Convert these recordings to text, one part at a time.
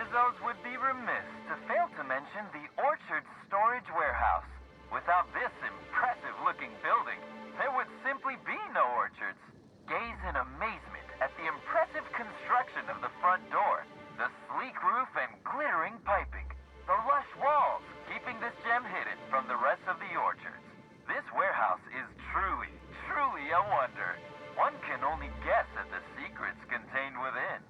Rizzo's would be remiss to fail to mention the Orchard Storage Warehouse. Without this impressive-looking building, there would simply be no orchards. Gaze in amazement at the impressive construction of the front door, the sleek roof and glittering piping, the lush walls keeping this gem hidden from the rest of the orchards. This warehouse is truly, truly a wonder. One can only guess at the secrets contained within.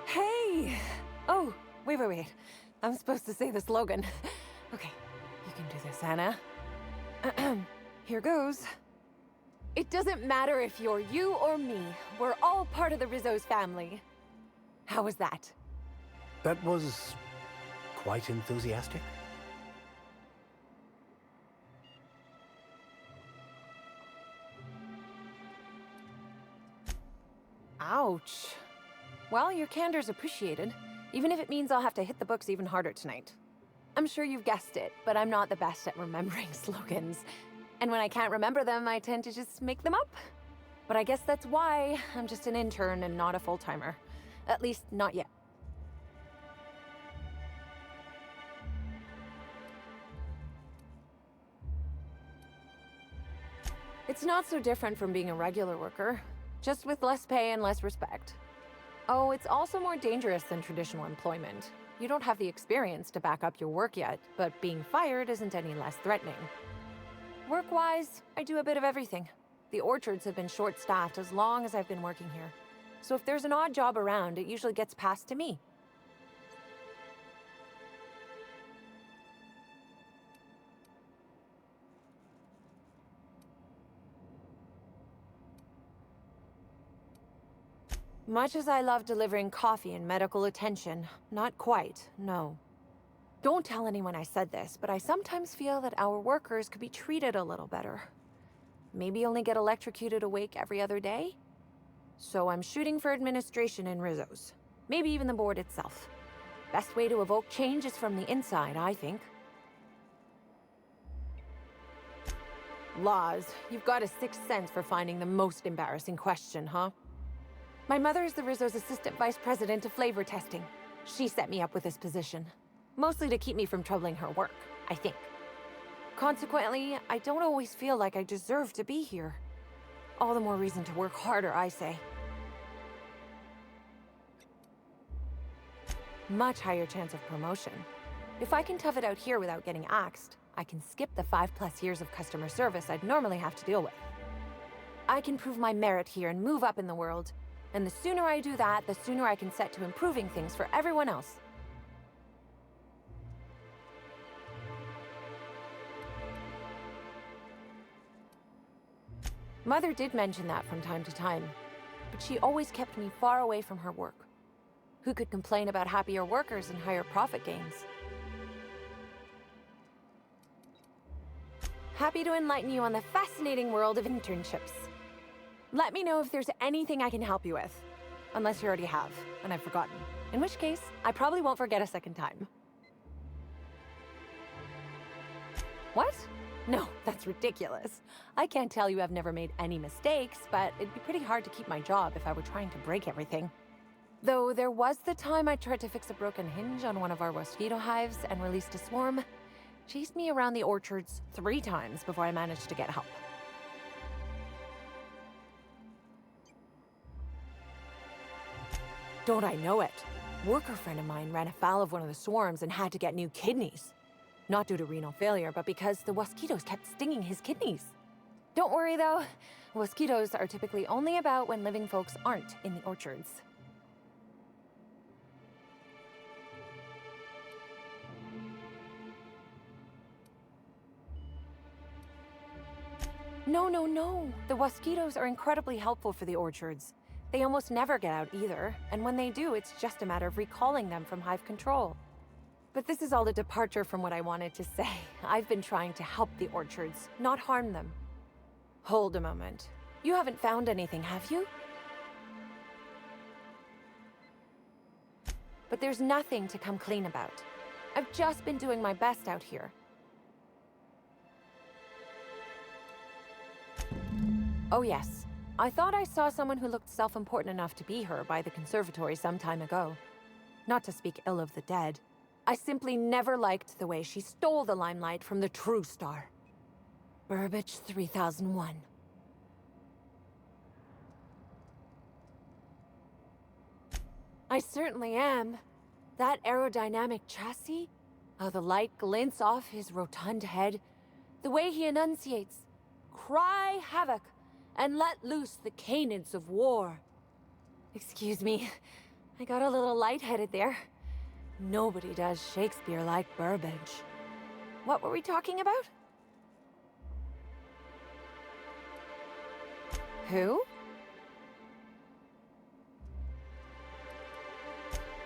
Hey! Oh, wait. I'm supposed to say the slogan. Okay, you can do this, Anna. Here goes. It doesn't matter if you're you or me. We're all part of the Rizzo's family. How was that? That was quite enthusiastic. Ouch. Well, your candor's appreciated, even if it means I'll have to hit the books even harder tonight. I'm sure you've guessed it, but I'm not the best at remembering slogans. And when I can't remember them, I tend to just make them up. But I guess that's why I'm just an intern and not a full-timer. At least, not yet. It's not so different from being a regular worker, just with less pay and less respect. Oh, it's also more dangerous than traditional employment. You don't have the experience to back up your work yet, but being fired isn't any less threatening. Work-wise, I do a bit of everything. The orchards have been short-staffed as long as I've been working here. So if there's an odd job around, it usually gets passed to me. Much as I love delivering coffee and medical attention, not quite, no. Don't tell anyone I said this, but I sometimes feel that our workers could be treated a little better. Maybe only get electrocuted awake every other day? So I'm shooting for administration in Rizzo's. Maybe even the board itself. Best way to evoke change is from the inside, I think. Laws, you've got a sixth sense for finding the most embarrassing question, huh? My mother is the Rizzo's assistant vice president of flavor testing. She set me up with this position. Mostly to keep me from troubling her work, I think. Consequently, I don't always feel like I deserve to be here. All the more reason to work harder, I say. Much higher chance of promotion. If I can tough it out here without getting axed, I can skip the 5+ years of customer service I'd normally have to deal with. I can prove my merit here and move up in the world. And the sooner I do that, the sooner I can set to improving things for everyone else. Mother did mention that from time to time, but she always kept me far away from her work. Who could complain about happier workers and higher profit gains? Happy to enlighten you on the fascinating world of internships. Let me know if there's anything I can help you with. Unless you already have, and I've forgotten. In which case, I probably won't forget a second time. What? No, that's ridiculous. I can't tell you I've never made any mistakes, but it'd be pretty hard to keep my job if I were trying to break everything. Though there was the time I tried to fix a broken hinge on one of our mosquito hives and released a swarm. Chased me around the orchards 3 times before I managed to get help. Don't I know it? Worker friend of mine ran afoul of one of the swarms and had to get new kidneys. Not due to renal failure, but because the mosquitoes kept stinging his kidneys. Don't worry though, mosquitoes are typically only about when living folks aren't in the orchards. No. The mosquitoes are incredibly helpful for the orchards. They almost never get out either, and when they do, it's just a matter of recalling them from hive control. But this is all a departure from what I wanted to say. I've been trying to help the orchards, not harm them. Hold a moment. You haven't found anything, have you? But there's nothing to come clean about. I've just been doing my best out here. Oh yes. I thought I saw someone who looked self-important enough to be her by the conservatory some time ago. Not to speak ill of the dead. I simply never liked the way she stole the limelight from the true star. Burbage 3001. I certainly am. That aerodynamic chassis, how the light glints off his rotund head, the way he enunciates, "Cry havoc, and let loose the canids of war." Excuse me, I got a little lightheaded there. Nobody does Shakespeare like Burbage. What were we talking about? Who?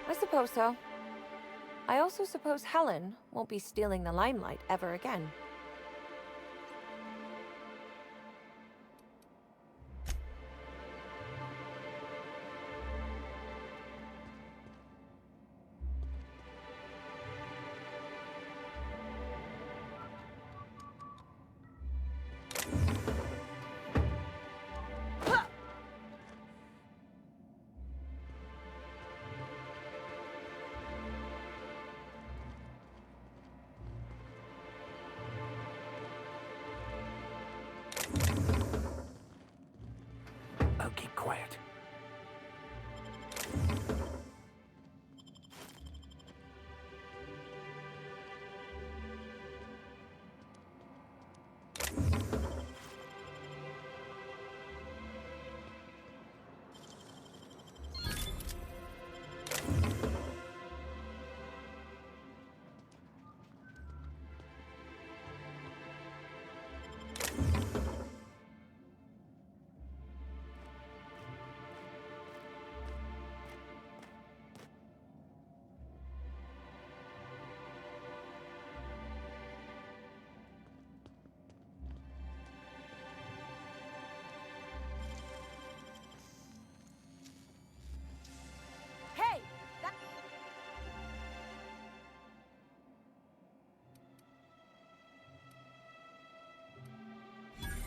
I suppose so. I also suppose Helen won't be stealing the limelight ever again.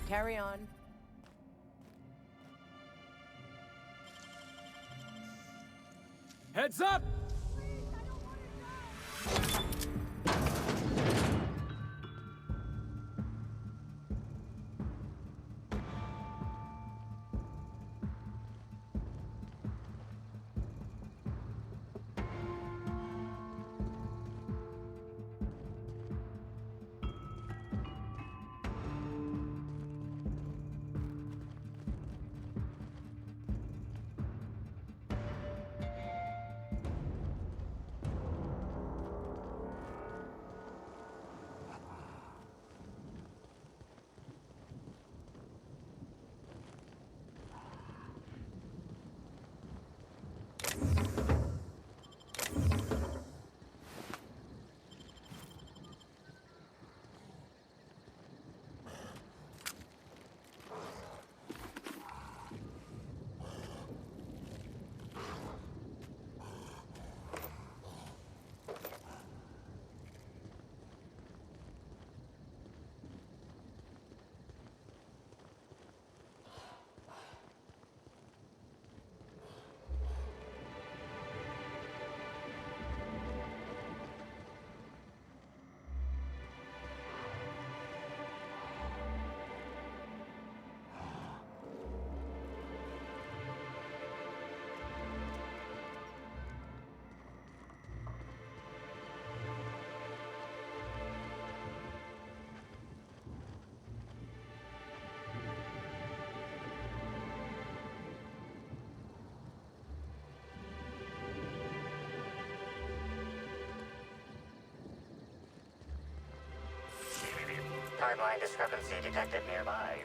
Carry on. Heads up! Timeline discrepancy detected nearby.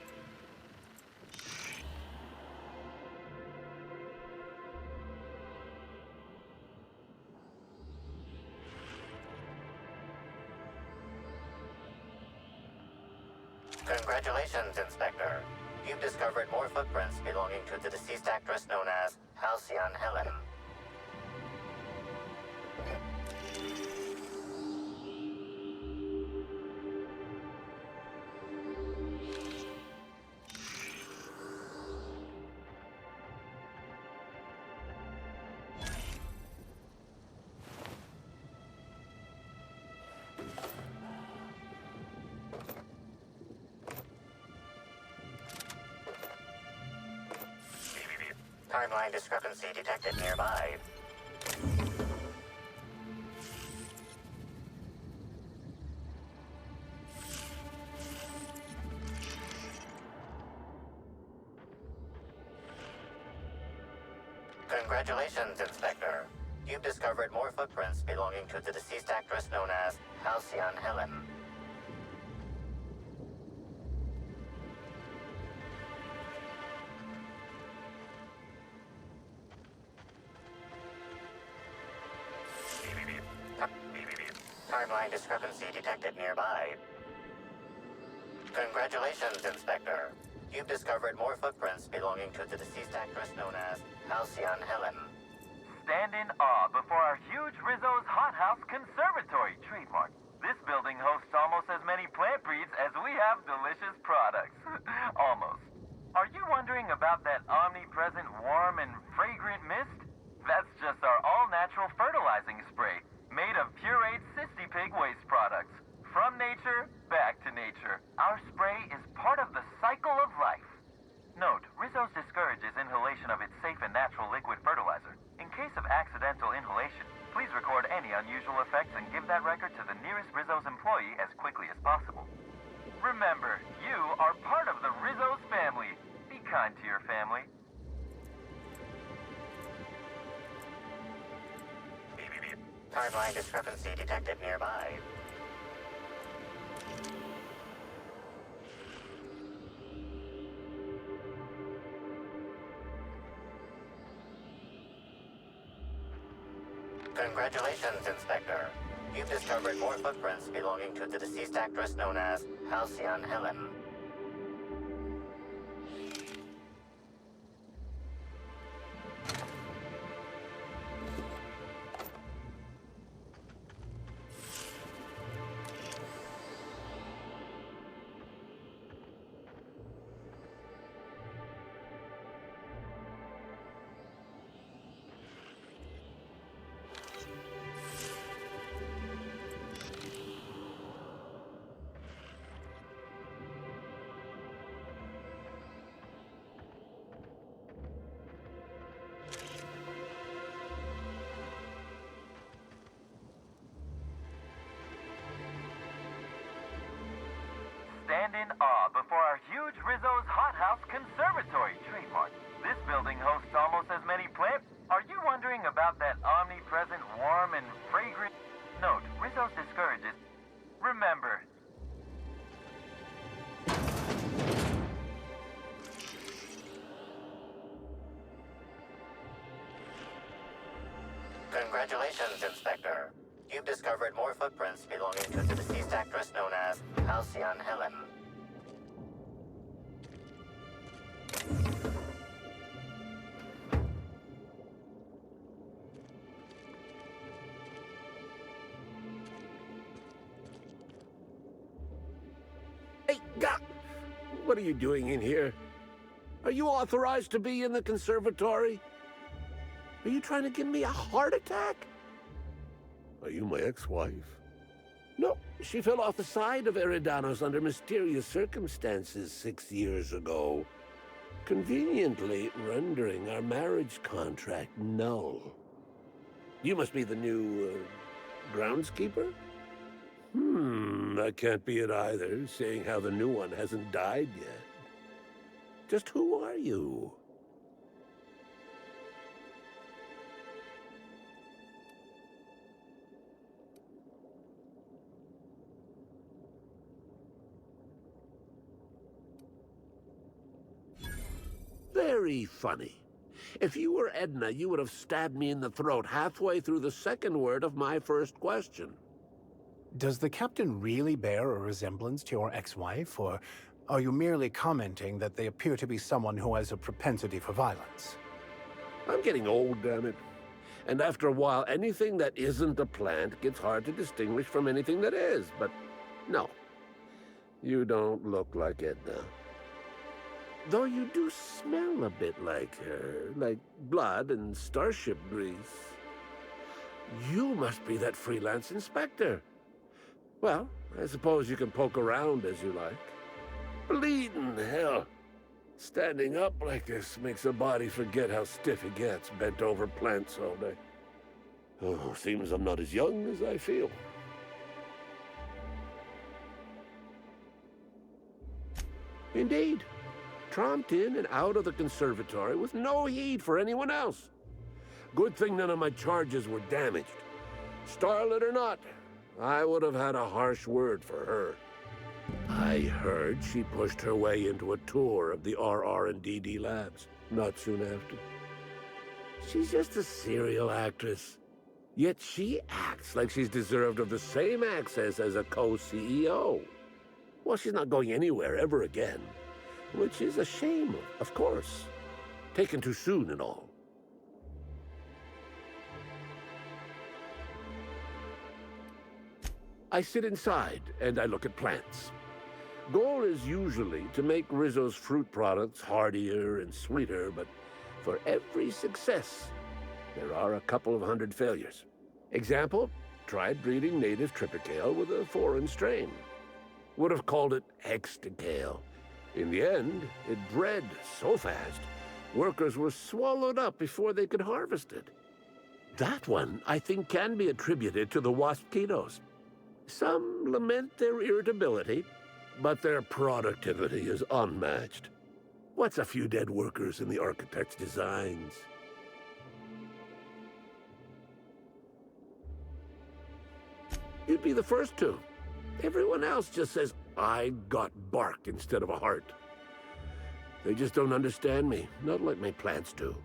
Congratulations, Inspector. You've discovered more footprints belonging to the deceased actress known as Halcyon Helen. Timeline discrepancy detected nearby. Congratulations, Inspector. You've discovered more footprints belonging to the deceased actress known as Halcyon Helen. Timeline discrepancy detected nearby. Congratulations, Inspector. You've discovered more footprints belonging to the deceased actress known as Halcyon Helen. Stand in awe before our huge Rizzo's Hothouse Conservatory trademark. This building hosts almost as many plant breeds as we have delicious products. Almost. Are you wondering about that omnipresent warm and fragrant mist? That's just our all-natural fertilizing spray, made of pureed Pig waste products. From nature, back to nature. Our spray is part of the cycle of life. Note, Rizzo's discourages inhalation of its safe and natural liquid fertilizer. In case of accidental inhalation, please record any unusual effects and give that record to the nearest Rizzo's employee as quickly as possible. Remember, you are part of the Rizzo's family. Be kind to your family. Timeline discrepancy detected nearby. Congratulations, Inspector. You've discovered more footprints belonging to the deceased actress known as Halcyon Helen. stand in awe before our huge Rizzo's Hothouse Conservatory trademark. This building hosts almost as many plants. Are you wondering about that omnipresent, warm, and fragrant note Rizzo's discourages? Remember, Congratulations, Inspector. You've discovered more footprints belonging to the deceased actress known as Halcyon Helen. Hey, what are you doing in here? Are you authorized to be in the conservatory? Are you trying to give me a heart attack? Are you my ex-wife? No, she fell off the side of Eridanos under mysterious circumstances 6 years ago, conveniently rendering our marriage contract null. You must be the new, groundskeeper? That can't be it either, seeing how the new one hasn't died yet. Just who are you? Very funny. If you were Edna, you would have stabbed me in the throat halfway through the second word of my first question. Does the captain really bear a resemblance to your ex-wife, or are you merely commenting that they appear to be someone who has a propensity for violence? I'm getting old, damn it. And after a while, anything that isn't a plant gets hard to distinguish from anything that is. But no, you don't look like Edna. Though you do smell a bit like her, like blood and starship grease. You must be that freelance inspector. Well, I suppose you can poke around as you like. Bleeding hell. Standing up like this makes a body forget how stiff it gets, bent over plants all day. Oh, seems I'm not as young as I feel. Indeed. Tromped in and out of the conservatory with no heed for anyone else. Good thing none of my charges were damaged. Starlet or not, I would have had a harsh word for her. I heard she pushed her way into a tour of the RR&DD labs not soon after. She's just a serial actress. Yet she acts like she's deserved of the same access as a co-CEO. Well, she's not going anywhere ever again. Which is a shame, of course. Taken too soon and all. I sit inside and I look at plants. Goal is usually to make Rizzo's fruit products hardier and sweeter, but for every success, there are a couple of hundred failures. Example, tried breeding native triticale with a foreign strain. Would have called it hexticale. In the end, it bred so fast, workers were swallowed up before they could harvest it. That one, I think, can be attributed to the waspitos. Some lament their irritability, but their productivity is unmatched. What's a few dead workers in the architect's designs? You'd be the first to. Everyone else just says, I got bark instead of a heart. They just don't understand me, not like my plants do.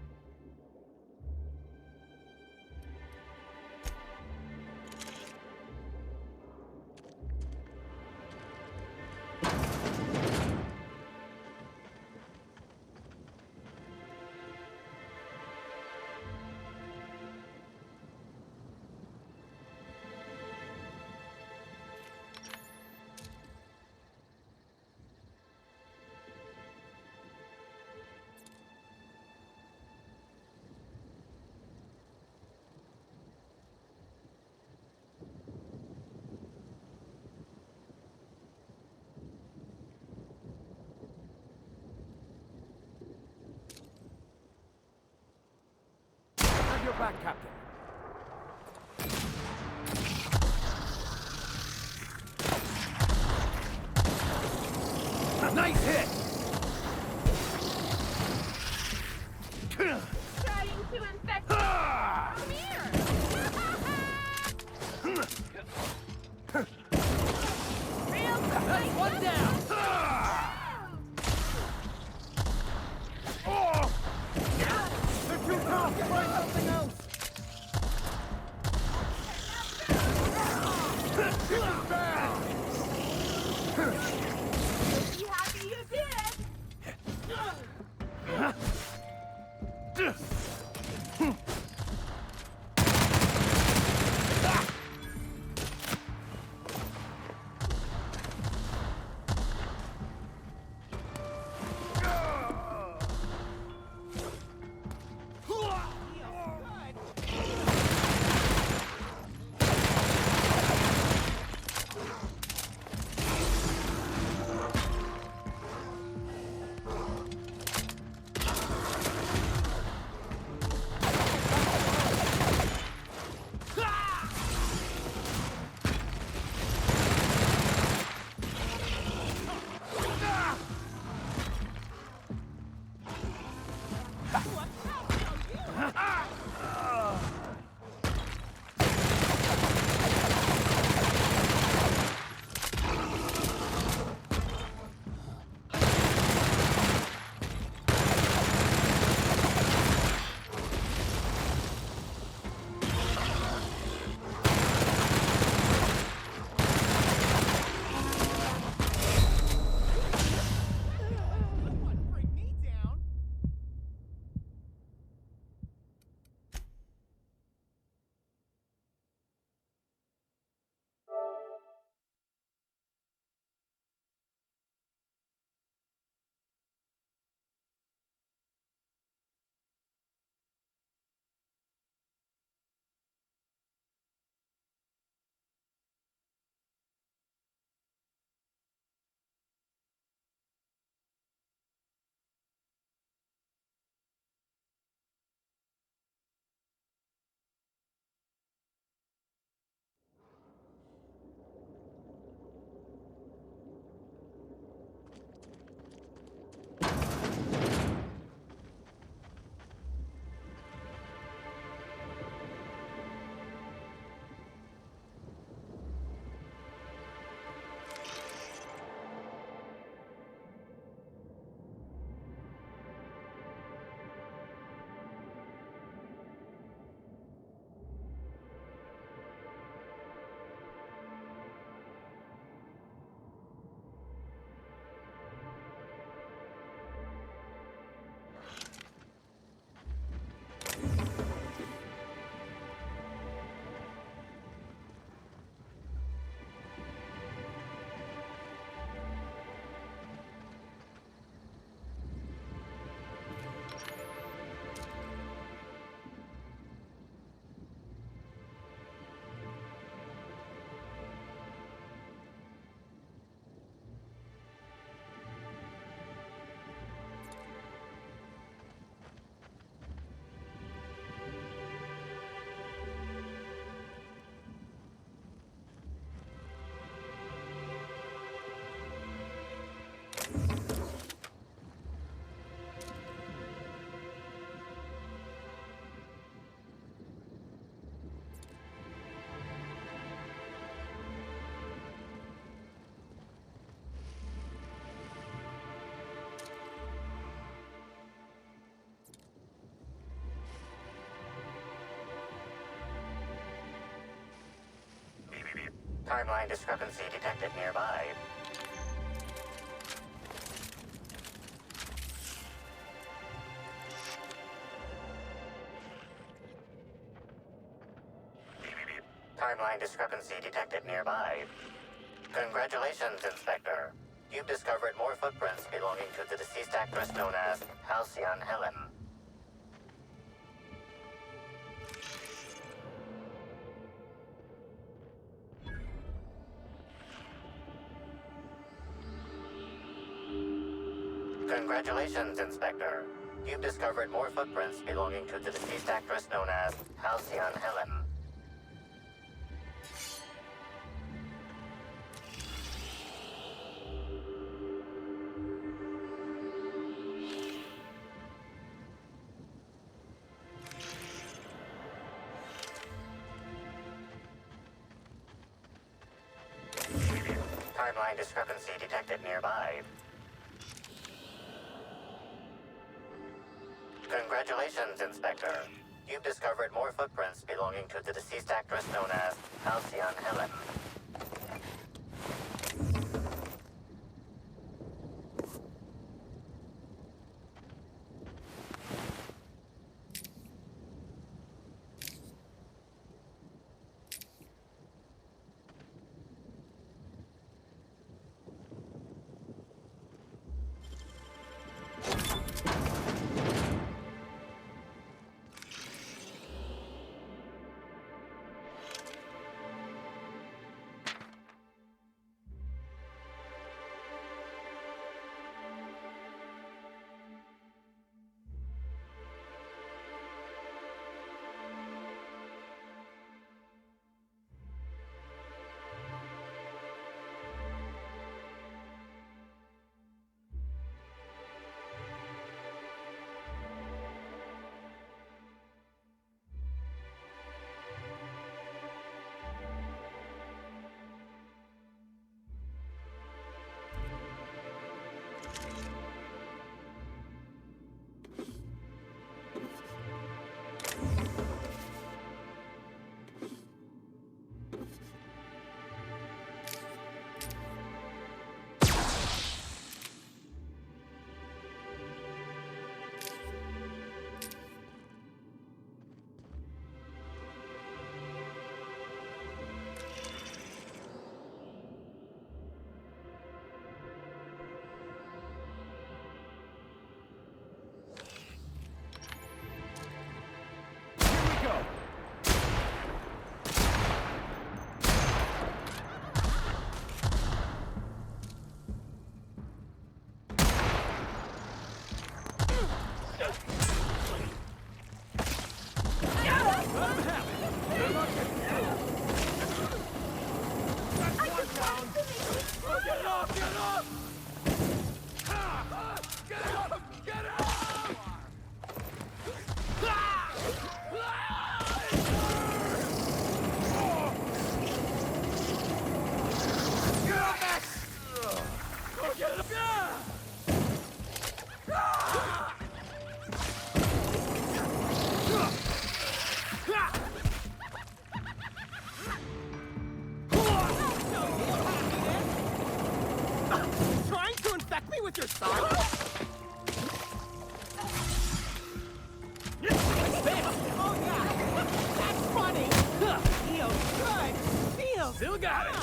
Have your back, Captain. Nice hit! Trying to infect me. Come here. Real That's one down! They're too tough! Try something else! This is bad! Be happy you did. Timeline discrepancy detected nearby. Timeline discrepancy detected nearby. Congratulations, Inspector. You've discovered more footprints belonging to the deceased actress known as Halcyon Helen. Congratulations, Inspector. You've discovered more footprints belonging to the deceased actress known as Halcyon Helen. Timeline discrepancy detected nearby. Congratulations, Inspector. You've discovered more footprints belonging to the deceased actress known as Halcyon Helen. Trying to infect me with your science? Oh yeah, that's funny. Feels good. Feels still got it.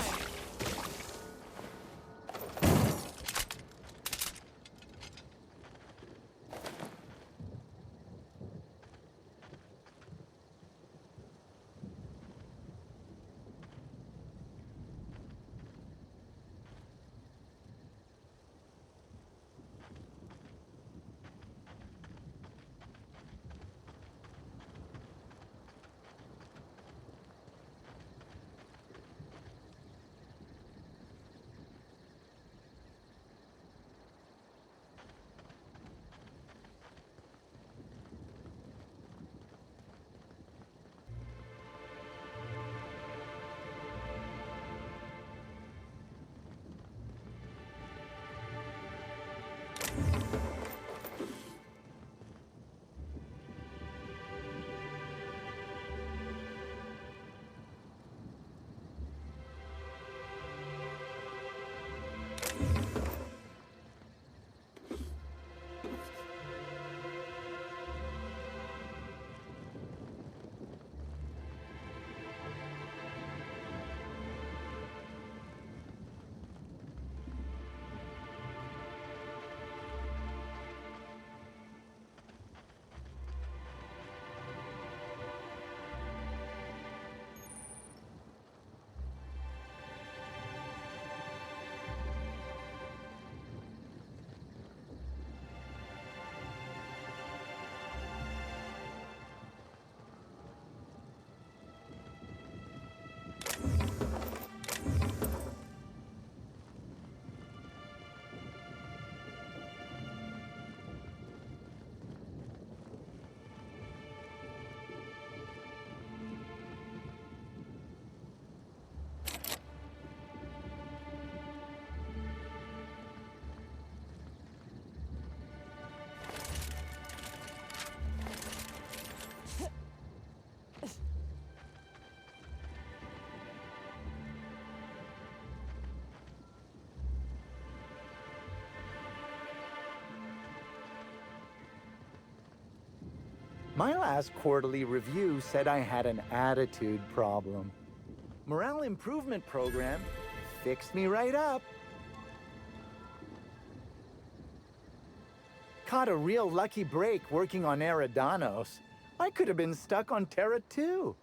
My last quarterly review said I had an attitude problem. Morale improvement program fixed me right up. Caught a real lucky break working on Eridanos. I could have been stuck on Terra too.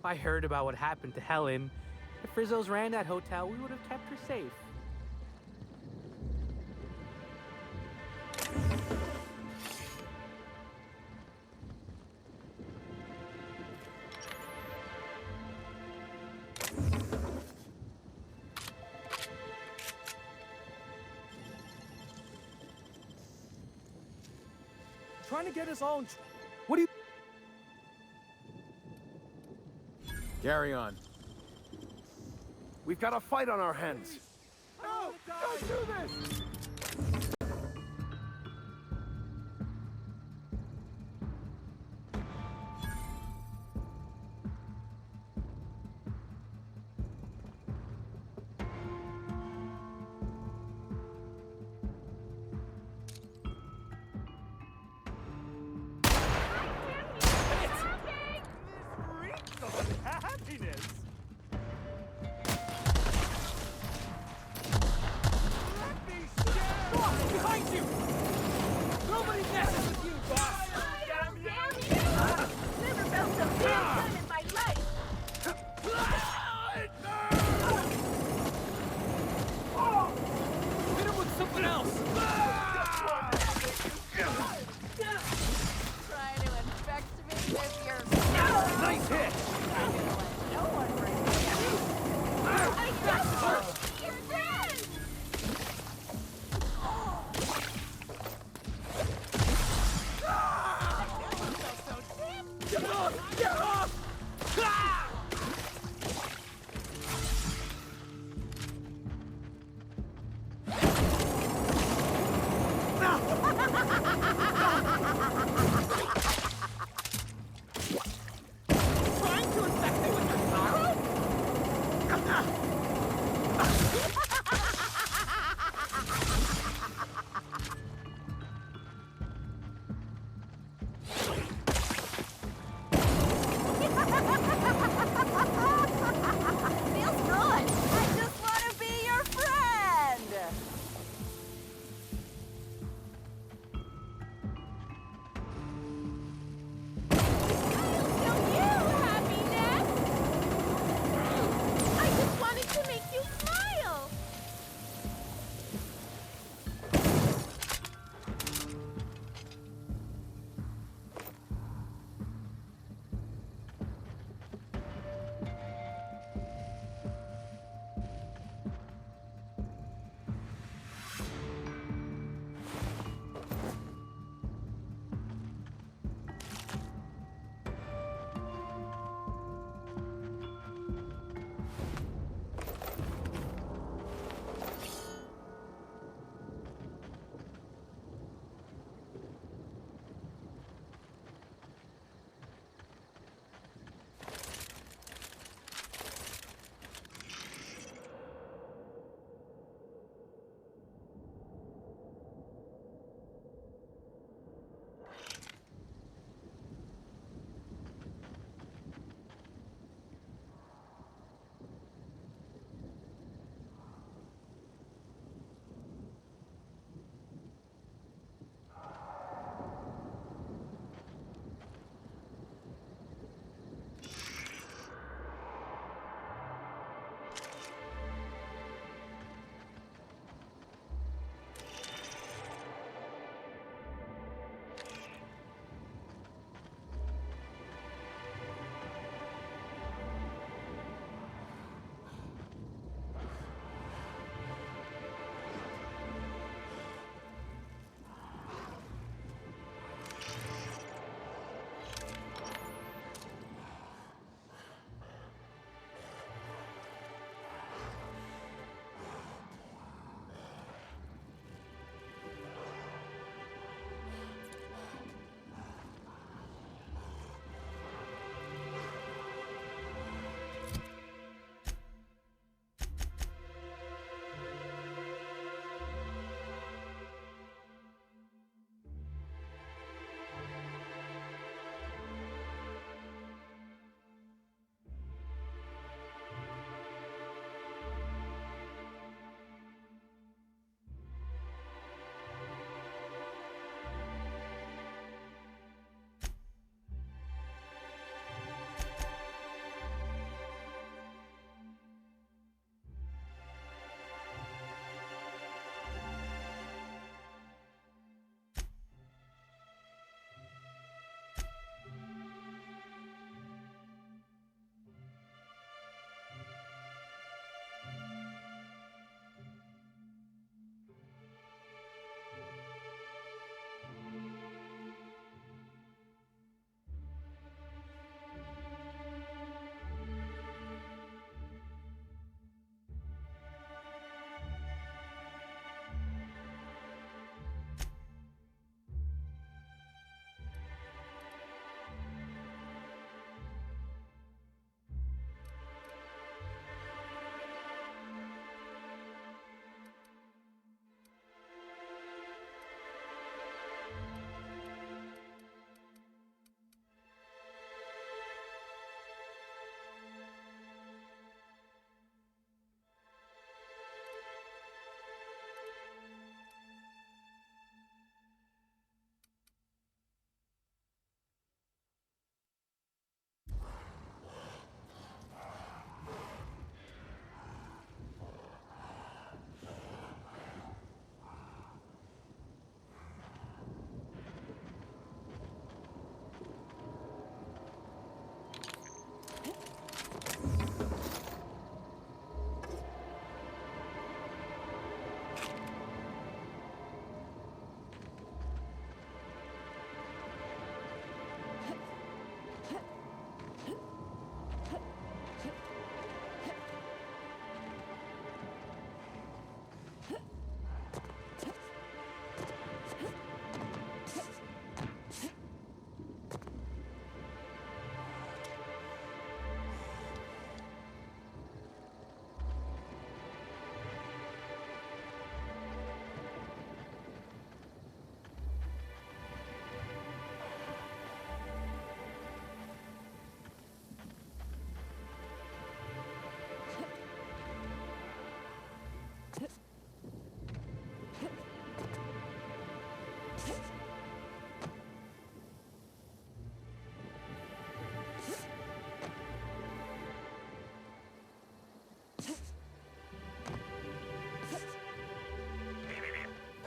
I heard about what happened to Helen. If Rizzo's ran that hotel, we would have kept her safe. Trying to get us all in What do you... Carry on. We've got a fight on our hands. No! Don't do this! Happiness! Let me shoot!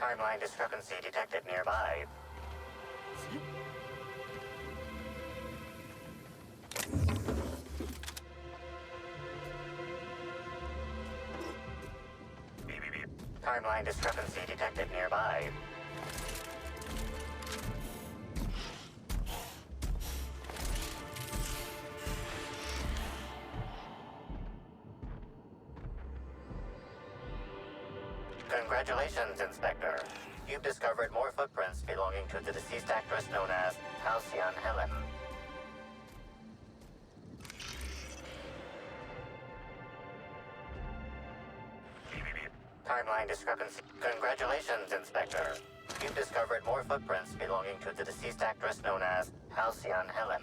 Timeline discrepancy detected nearby. Timeline discrepancy detected nearby. Congratulations, Inspector. You've discovered more footprints belonging to the deceased actress known as Halcyon Helen. Timeline discrepancy. Congratulations, Inspector. You've discovered more footprints belonging to the deceased actress known as Halcyon Helen.